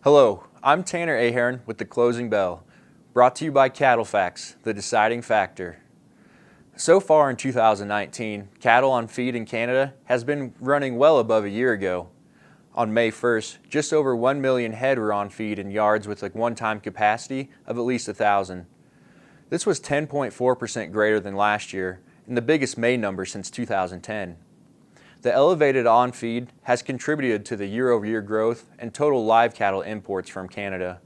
Hello, I'm Tanner Aherin with The Closing Bell, brought to you by CattleFax, the deciding factor. So far in 2019, cattle on feed in Canada has been running well above a year ago. On May 1st, just over 1 million head were on feed in yards with a one-time capacity of at least 1,000. This was 10.4% greater than last year and the biggest May number since 2010. The elevated on-feed has contributed to the year-over-year growth and total live cattle imports from Canada.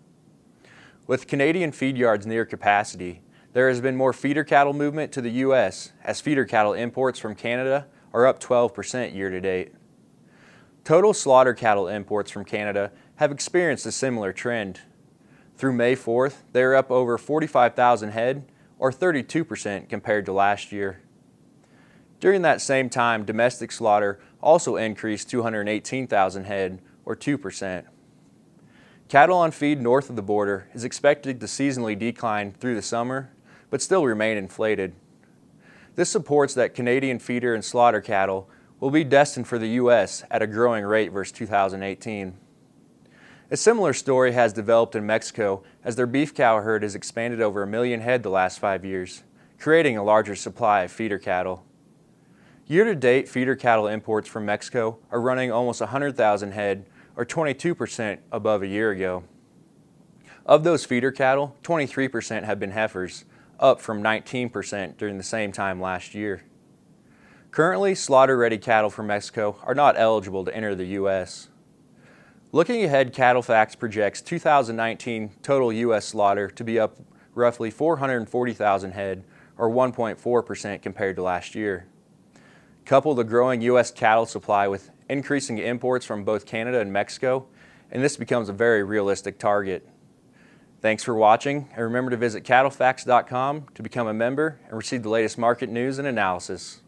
With Canadian feed yards near capacity, there has been more feeder cattle movement to the U.S. as feeder cattle imports from Canada are up 12% year-to-date. Total slaughter cattle imports from Canada have experienced a similar trend. Through May 4th, they are up over 45,000 head, or 32% compared to last year. During that same time, domestic slaughter also increased 218,000 head, or 2%. Cattle on feed north of the border is expected to seasonally decline through the summer, but still remain inflated. This supports that Canadian feeder and slaughter cattle will be destined for the U.S. at a growing rate versus 2018. A similar story has developed in Mexico as their beef cow herd has expanded over 1 million head the last 5 years, creating a larger supply of feeder cattle. Year-to-date, feeder cattle imports from Mexico are running almost 100,000 head, or 22% above a year ago. Of those feeder cattle, 23% have been heifers, up from 19% during the same time last year. Currently, slaughter-ready cattle from Mexico are not eligible to enter the U.S. Looking ahead, CattleFax projects 2019 total U.S. slaughter to be up roughly 440,000 head, or 1.4% compared to last year. Couple the growing U.S. cattle supply with increasing imports from both Canada and Mexico, and this becomes a very realistic target. Thanks for watching, and remember to visit CattleFax.com to become a member and receive the latest market news and analysis.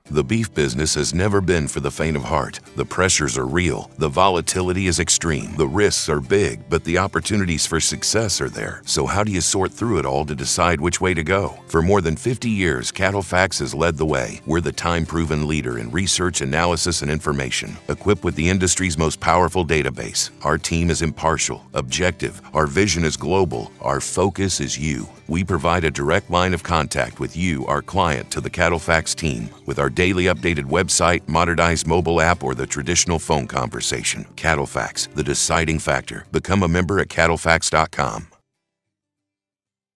The beef business has never been for the faint of heart. The pressures are real, the volatility is extreme, the risks are big, but the opportunities for success are there. So how do you sort through it all to decide which way to go? For more than 50 years, CattleFax has led the way. We're the time-proven leader in research, analysis, and information, equipped with the industry's most powerful database. Our team is impartial, objective, our vision is global, our focus is you. We provide a direct line of contact with you, our client, to the CattleFax team, with our daily updated website, modernized mobile app, or the traditional phone conversation. CattleFax, the deciding factor. Become a member at CattleFax.com.